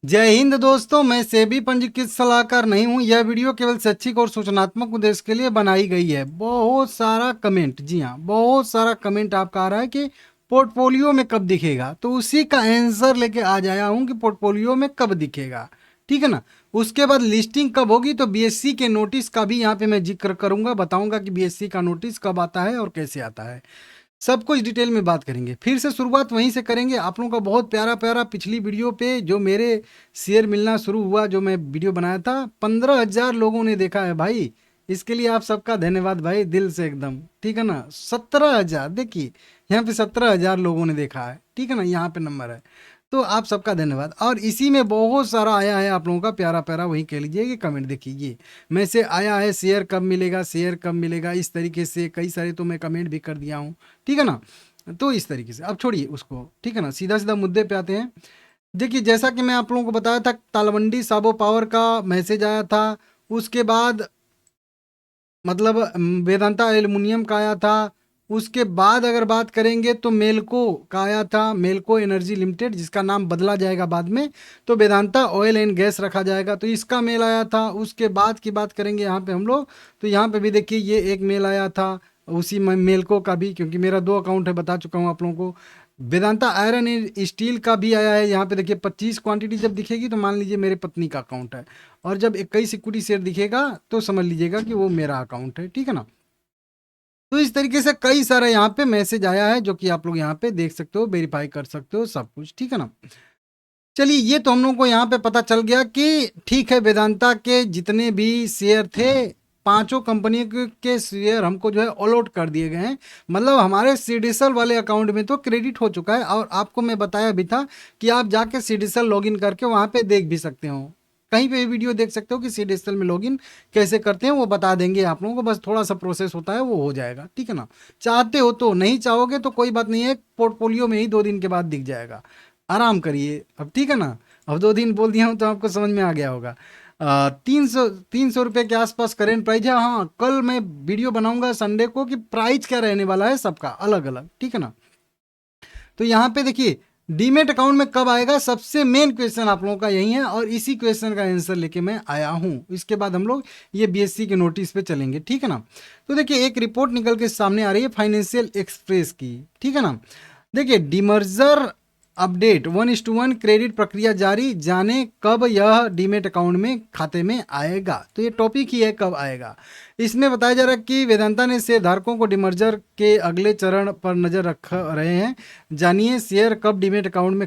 जय हिंद दोस्तों, मैं सेबी पंजीकृत सलाहकार नहीं हूं। यह वीडियो केवल शैक्षिक और सूचनात्मक उद्देश्य के लिए बनाई गई है। बहुत सारा कमेंट, जी हाँ, बहुत सारा कमेंट आपका आ रहा है कि पोर्टफोलियो में कब दिखेगा, तो उसी का आंसर लेके आ जाया हूं कि पोर्टफोलियो में कब दिखेगा। ठीक है ना। उसके बाद लिस्टिंग कब होगी, तो बीएससी के नोटिस का भी यहाँ पे मैं जिक्र करूंगा, बताऊंगा कि बीएससी का नोटिस कब आता है और कैसे आता है। सब कुछ डिटेल में बात करेंगे। फिर से शुरुआत वहीं से करेंगे। आप लोगों का बहुत प्यारा प्यारा पिछली वीडियो पे जो मेरे शेयर मिलना शुरू हुआ, जो मैं वीडियो बनाया था, 15,000 लोगों ने देखा है भाई। इसके लिए आप सबका धन्यवाद भाई, दिल से एकदम। ठीक है ना। 17,000, देखिए यहाँ पे 17,000 लोगों ने देखा है। ठीक है ना, यहाँ पे नंबर है। तो आप सबका धन्यवाद। और इसी में बहुत सारा आया है आप लोगों का प्यारा प्यारा, वही कह लीजिए कि कमेंट। देखिए ये में से आया है, शेयर कब मिलेगा, शेयर कब मिलेगा, इस तरीके से कई सारे तो मैं कमेंट भी कर दिया हूँ। ठीक है ना। तो इस तरीके से अब छोड़िए उसको। ठीक है ना, सीधा सीधा मुद्दे पे आते हैं। देखिए जैसा कि मैं आप लोगों को बताया था, तालवंडी साबो पावर का मैसेज आया था। उसके बाद मतलब वेदांता एल्युमिनियम का आया था। उसके बाद अगर बात करेंगे तो मेलको का आया था, मेलको एनर्जी लिमिटेड, जिसका नाम बदला जाएगा बाद में, तो वेदांता ऑयल एंड गैस रखा जाएगा, तो इसका मेल आया था। उसके बाद की बात करेंगे यहाँ पे हम लोग, तो यहाँ पे भी देखिए ये एक मेल आया था, उसी मेलको का भी, क्योंकि मेरा 2 अकाउंट है, बता चुका हूँ आप लोगों को। वेदांता आयरन एंड स्टील का भी आया है। यहाँ पे देखिए 25 क्वांटिटी जब दिखेगी तो मान लीजिए मेरे पत्नी का अकाउंट है, और जब 21 इक्विटी शेयर दिखेगा तो समझ लीजिएगा कि वो मेरा अकाउंट है। ठीक है ना। तो इस तरीके से कई सारे यहाँ पे मैसेज आया है, जो कि आप लोग यहाँ पे देख सकते हो, वेरीफाई कर सकते हो सब कुछ। ठीक है ना। चलिए ये तो हम लोगों को यहाँ पे पता चल गया कि ठीक है, वेदांता के जितने भी शेयर थे, पांचों कंपनियों के शेयर हमको जो है अलॉट कर दिए गए हैं। मतलब हमारे सीडीएसएल वाले अकाउंट में तो क्रेडिट हो चुका है, और आपको मैं बताया भी था कि आप जाके सीडीएसएल लॉगिन करके वहाँ पे देख भी सकते हो। कहीं पे भी वीडियो देख सकते हो कि सीडीएसएल में लॉगिन कैसे करते हैं, वो बता देंगे आप लोगों को। बस थोड़ा सा प्रोसेस होता है, वो हो जाएगा। ठीक है ना। चाहते हो तो, नहीं चाहोगे तो कोई बात नहीं है, पोर्टफोलियो में ही 2 दिन के बाद दिख जाएगा। आराम करिए अब। ठीक है ना। अब 2 दिन बोल दिया हूँ तो आपको समझ में आ गया होगा। 300 रुपये के आसपास करेंट प्राइस है। हाँ, कल मैं वीडियो बनाऊंगा संडे को कि प्राइस क्या रहने वाला है सबका अलग अलग। ठीक है ना। तो यहाँ पे देखिए डीमेट अकाउंट में कब आएगा, सबसे मेन क्वेश्चन आप लोगों का यही है, और इसी क्वेश्चन का आंसर लेके मैं आया हूँ। इसके बाद हम लोग ये बीएससी के नोटिस पे चलेंगे। ठीक है ना। तो देखिए एक रिपोर्ट निकल के सामने आ रही है फाइनेंशियल एक्सप्रेस की। ठीक है ना। देखिए डीमर्जर अपडेट 1:1 क्रेडिट प्रक्रिया जारी, जाने कब यह डीमेट अकाउंट में खाते में आएगा। तो ये टॉपिक ही है, कब आएगा। इसमें बताया जा रहा है कि वेदांता ने शेयर धारकों को डीमर्जर के अगले चरण पर नजर रख रहे हैं। जानिए शेयर कब डीमेट अकाउंट में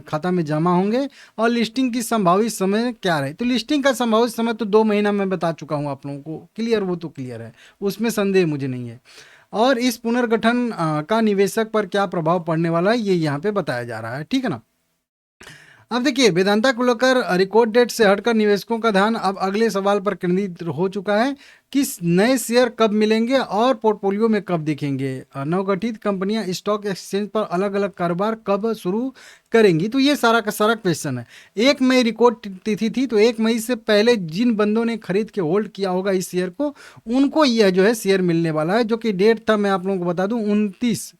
खाता में जमा होंगे, और लिस्टिंग की संभावित समय क्या रहे। तो लिस्टिंग का संभावित समय तो 2 महीना मैं बता चुका हूँ आप लोगों को, क्लियर, वो तो क्लियर है, उसमें संदेह मुझे नहीं है। और इस पुनर्गठन का निवेशक पर क्या प्रभाव पड़ने वाला है, ये यहाँ पे बताया जा रहा है। ठीक है ना। अब देखिए वेदांता को लेकर रिकॉर्ड डेट से हटकर निवेशकों का ध्यान अब अगले सवाल पर केंद्रित हो चुका है कि नए शेयर कब मिलेंगे और पोर्टफोलियो में कब दिखेंगे। नवगठित कंपनियां स्टॉक एक्सचेंज पर अलग अलग कारोबार कब शुरू करेंगी। तो ये सारा का सारा क्वेश्चन है। 1 मई रिकॉर्ड तिथि थी, तो 1 मई से पहले जिन बंदों ने खरीद के होल्ड किया होगा इस शेयर को, उनको यह जो है शेयर मिलने वाला है, जो कि डेट था मैं आप लोगों को बता दूं 29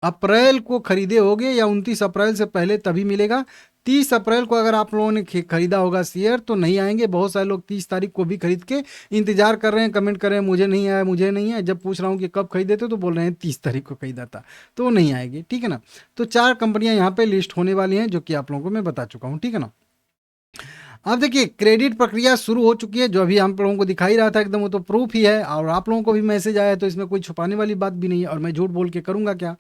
अप्रैल को खरीदे होगे, या 29 अप्रैल से पहले तभी मिलेगा। 30 अप्रैल को अगर आप लोगों ने खरीदा होगा शेयर तो नहीं आएंगे। बहुत सारे लोग 30 तारीख को भी खरीद के इंतजार कर रहे हैं, कमेंट कर रहे हैं मुझे नहीं आया, मुझे नहीं आया। जब पूछ रहा हूँ कि कब खरीदे थे तो बोल रहे हैं 30 तारीख को खरीदा था, तो नहीं आएगी। ठीक है ना। तो 4 कंपनियां यहाँ पे लिस्ट होने वाली हैं, जो कि आप लोगों को मैं बता चुका हूँ। ठीक है ना। अब देखिए क्रेडिट प्रक्रिया शुरू हो चुकी है, जो अभी हम लोगों को दिखाई रहा था एकदम, वो तो प्रूफ ही है, और आप लोगों को भी मैसेज आया है, तो इसमें कोई छुपाने वाली बात भी नहीं है, और मैं झूठ बोल के करूंगा क्या।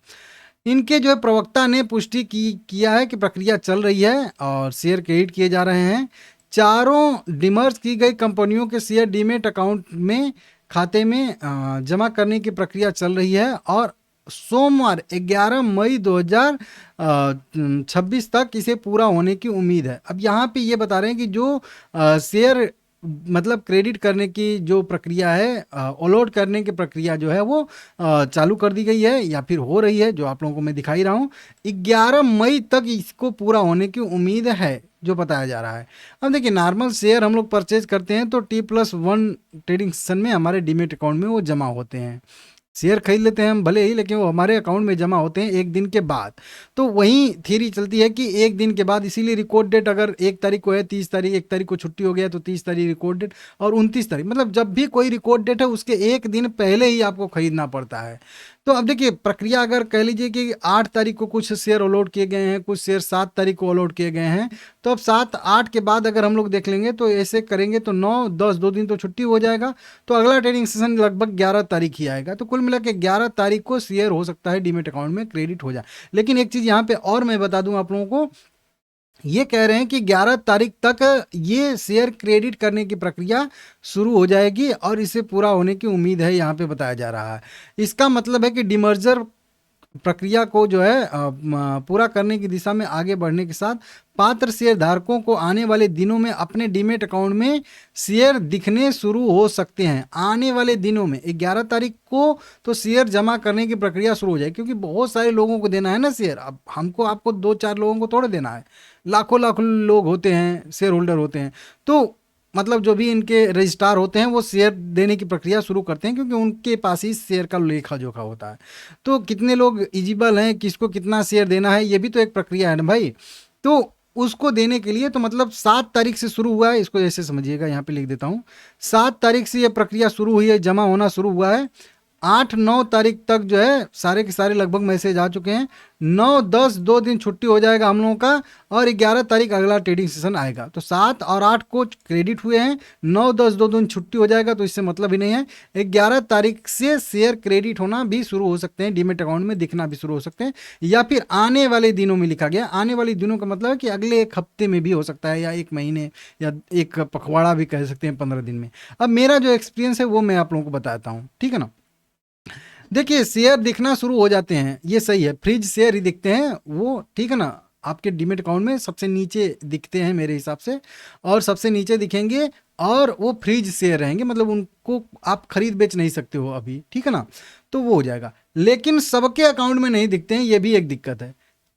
इनके जो है प्रवक्ता ने पुष्टि किया है कि प्रक्रिया चल रही है और शेयर क्रेडिट किए जा रहे हैं। चारों डिमर्ज की गई कंपनियों के शेयर डीमेट अकाउंट में खाते में जमा करने की प्रक्रिया चल रही है, और सोमवार 11 मई 2026 तक इसे पूरा होने की उम्मीद है। अब यहाँ पे ये बता रहे हैं कि जो शेयर मतलब क्रेडिट करने की जो प्रक्रिया है, अलॉट करने की प्रक्रिया जो है वो चालू कर दी गई है, या फिर हो रही है, जो आप लोगों को मैं दिखाई रहा हूँ। 11 मई तक इसको पूरा होने की उम्मीद है, जो बताया जा रहा है। अब देखिए नॉर्मल शेयर हम लोग परचेज करते हैं तो T+1 ट्रेडिंग सेशन में हमारे डीमेट अकाउंट में वो जमा होते हैं। शेयर खरीद लेते हैं हम भले ही, लेकिन वो हमारे अकाउंट में जमा होते हैं 1 दिन के बाद। तो वही थ्योरी चलती है कि 1 दिन के बाद, इसीलिए रिकॉर्ड डेट अगर 1 तारीख को है, 30 तारीख, 1 तारीख को छुट्टी हो गया तो 30 तारीख रिकॉर्ड डेट, और 29 तारीख, मतलब जब भी कोई रिकॉर्ड डेट है उसके 1 दिन पहले ही आपको खरीदना पड़ता है। तो अब देखिए प्रक्रिया, अगर कह लीजिए कि 8 तारीख को कुछ शेयर अलॉट किए गए हैं, कुछ शेयर 7 तारीख को अलॉट किए गए हैं, तो अब 7-8 के बाद अगर हम लोग देख लेंगे तो ऐसे करेंगे तो 9-10 2 दिन तो छुट्टी हो जाएगा। तो अगला ट्रेडिंग सेशन लगभग 11 तारीख ही आएगा। तो कुल मिला के 11 तारीख को शेयर हो सकता है डीमेट अकाउंट में क्रेडिट हो जाए। लेकिन एक चीज़ यहाँ पे और मैं बता दूं आप लोगों को, ये कह रहे हैं कि 11 तारीख तक ये शेयर क्रेडिट करने की प्रक्रिया शुरू हो जाएगी और इसे पूरा होने की उम्मीद है, यहाँ पे बताया जा रहा है। इसका मतलब है कि डिमर्जर प्रक्रिया को जो है पूरा करने की दिशा में आगे बढ़ने के साथ पात्र शेयर धारकों को आने वाले दिनों में अपने डीमेट अकाउंट में शेयर दिखने शुरू हो सकते हैं। आने वाले दिनों में 11 तारीख को तो शेयर जमा करने की प्रक्रिया शुरू हो जाएगी, क्योंकि बहुत सारे लोगों को देना है ना शेयर। अब हमको आपको 2-4 लोगों को थोड़े देना है, लाखों लाखों लोग होते हैं, शेयर होल्डर होते हैं। तो मतलब जो भी इनके रजिस्ट्रार होते हैं वो शेयर देने की प्रक्रिया शुरू करते हैं, क्योंकि उनके पास ही शेयर का लेखा जोखा होता है। तो कितने लोग एलिजिबल हैं, किसको कितना शेयर देना है, ये भी तो एक प्रक्रिया है ना भाई। तो उसको देने के लिए तो मतलब 7 तारीख से शुरू हुआ है, इसको ऐसे समझिएगा, यहाँ पे लिख देता हूँ। 7 तारीख से ये प्रक्रिया शुरू हुई है, जमा होना शुरू हुआ है। 8-9 तारीख तक जो है सारे के सारे लगभग मैसेज आ चुके हैं। 9-10 2 दिन छुट्टी हो जाएगा हम लोगों का, और 11 तारीख अगला ट्रेडिंग सेशन आएगा। तो 7 और 8 को क्रेडिट हुए हैं, 9-10 2 दिन छुट्टी हो जाएगा, तो इससे मतलब ही नहीं है। 11 तारीख से शेयर क्रेडिट होना भी शुरू हो सकते हैं, डीमेट अकाउंट में दिखना भी शुरू हो सकते हैं, या फिर आने वाले दिनों में लिखा गया। आने वाले दिनों का मतलब है कि अगले 1 हफ्ते में भी हो सकता है, या 1 महीने, या एक पखवाड़ा भी कह सकते हैं, 15 दिन में। अब मेरा जो एक्सपीरियंस है वो मैं आप लोगों को बताता हूँ, ठीक है ना। देखिए शेयर दिखना शुरू हो जाते हैं, ये सही है, फ्रीज शेयर ही दिखते हैं वो, ठीक है ना। आपके डीमेट अकाउंट में सबसे नीचे दिखते हैं मेरे हिसाब से, और सबसे नीचे दिखेंगे, और वो फ्रीज शेयर रहेंगे, मतलब उनको आप खरीद बेच नहीं सकते हो अभी, ठीक है ना। तो वो हो जाएगा, लेकिन सबके अकाउंट में नहीं दिखते हैं, ये भी एक दिक्कत है,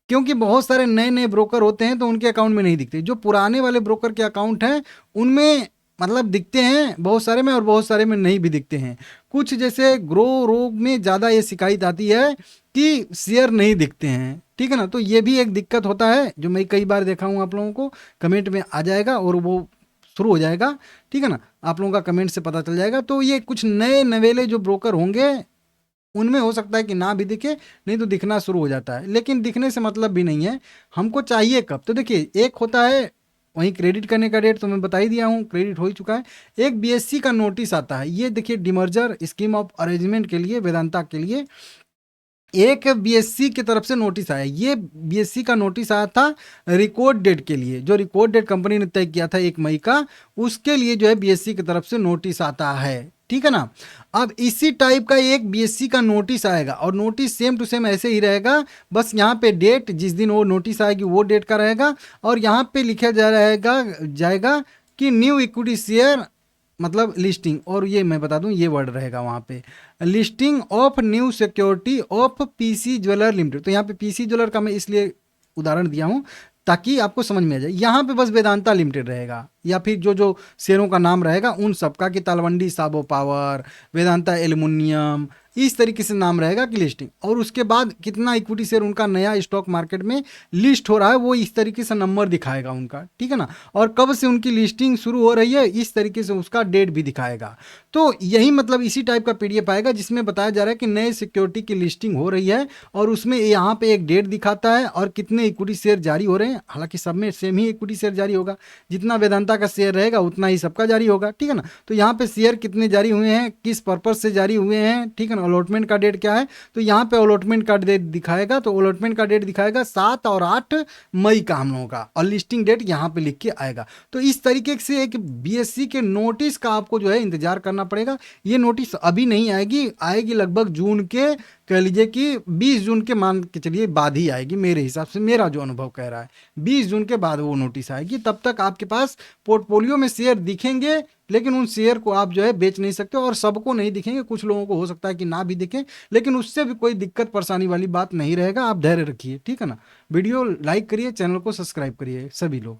क्योंकि बहुत सारे नए नए ब्रोकर होते हैं तो उनके अकाउंट में नहीं दिखते। जो पुराने वाले ब्रोकर के अकाउंट हैं उनमें मतलब दिखते हैं बहुत सारे में, और बहुत सारे में नहीं भी दिखते हैं। कुछ जैसे ग्रो रोग में ज़्यादा ये शिकायत आती है कि शेयर नहीं दिखते हैं, ठीक है ना। तो ये भी एक दिक्कत होता है, जो मैं कई बार देखा हूँ, आप लोगों को कमेंट में आ जाएगा और वो शुरू हो जाएगा, ठीक है ना। आप लोगों का कमेंट से पता चल जाएगा। तो ये कुछ नए नवेले जो ब्रोकर होंगे उनमें हो सकता है कि ना भी दिखे, नहीं तो दिखना शुरू हो जाता है। लेकिन दिखने से मतलब भी नहीं है, हमको चाहिए कब। तो देखिए एक होता है वहीं क्रेडिट करने का डेट तो मैं बता ही दिया हूँ, क्रेडिट हो ही चुका है। एक बीएससी का नोटिस आता है, ये देखिए डिमर्जर स्कीम ऑफ अरेंजमेंट के लिए, वेदांता के लिए एक बीएससी की तरफ से नोटिस आया। ये बीएससी का नोटिस आया था रिकॉर्ड डेट के लिए, जो रिकॉर्ड डेट कंपनी ने तय किया था 1 मई का, उसके लिए जो है बीएससी की तरफ से नोटिस आता है, ठीक है ना। अब इसी टाइप का एक बीएससी का नोटिस आएगा, और नोटिस सेम टू सेम ऐसे ही रहेगा, बस यहाँ पे डेट जिस दिन वो नोटिस आएगी वो डेट का रहेगा, और यहाँ पे लिखा जाएगा कि न्यू इक्विटी शेयर मतलब लिस्टिंग, और ये मैं बता दूं ये वर्ड रहेगा वहाँ पे, listing of new security of PC jeweller limited. तो यहाँ पे पीसी ज्वेलर का मैं इसलिए उदाहरण दिया हूँ ताकि आपको समझ में आ जाए। यहाँ पे बस वेदांता लिमिटेड रहेगा, या फिर जो जो शेयरों का नाम रहेगा उन सबका, कि तलवंडी साबो पावर, वेदांता एल्युमिनियम, इस तरीके से नाम रहेगा कि लिस्टिंग। और उसके बाद कितना इक्विटी शेयर उनका नया स्टॉक मार्केट में लिस्ट हो रहा है वो इस तरीके से नंबर दिखाएगा उनका, ठीक है ना। और कब से उनकी लिस्टिंग शुरू हो रही है इस तरीके से उसका डेट भी दिखाएगा। तो यही मतलब इसी टाइप का पीडीएफ आएगा जिसमें बताया जा रहा है कि नए सिक्योरिटी की लिस्टिंग हो रही है, और उसमें यहाँ पे एक डेट दिखाता है और कितने इक्विटी शेयर जारी हो रहे हैं। हालांकि सब में सेम ही इक्विटी शेयर जारी होगा, जितना वेदांता का शेयर रहेगा उतना ही सबका जारी होगा, ठीक है ना। तो यहाँ पे शेयर कितने जारी हुए हैं, किस पर्पज से जारी हुए हैं, ठीक है ना। अलॉटमेंट का डेट क्या है, तो यहाँ पे अलॉटमेंट का डेट दिखाएगा। तो अलॉटमेंट का डेट दिखाएगा 7 और 8 मई का हम लोगों का, और लिस्टिंग डेट यहाँ पे लिख के आएगा। तो इस तरीके से एक बीएससी के नोटिस का आपको जो है इंतजार करना पड़ेगा। ये नोटिस अभी नहीं आएगी लगभग जून के, कह लीजिए कि 20 जून के मान के चलिए बाद ही आएगी, मेरे हिसाब से, मेरा जो अनुभव कह रहा है 20 जून के बाद वो नोटिस आएगी। तब तक आपके पास पोर्टफोलियो में शेयर दिखेंगे, लेकिन उन शेयर को आप जो है बेच नहीं सकते, और सबको नहीं दिखेंगे, कुछ लोगों को हो सकता है कि ना भी दिखें, लेकिन उससे भी कोई दिक्कत परेशानी वाली बात नहीं रहेगा। आप धैर्य रखिए, ठीक है ना। वीडियो लाइक करिए, चैनल को सब्सक्राइब करिए सभी लोग।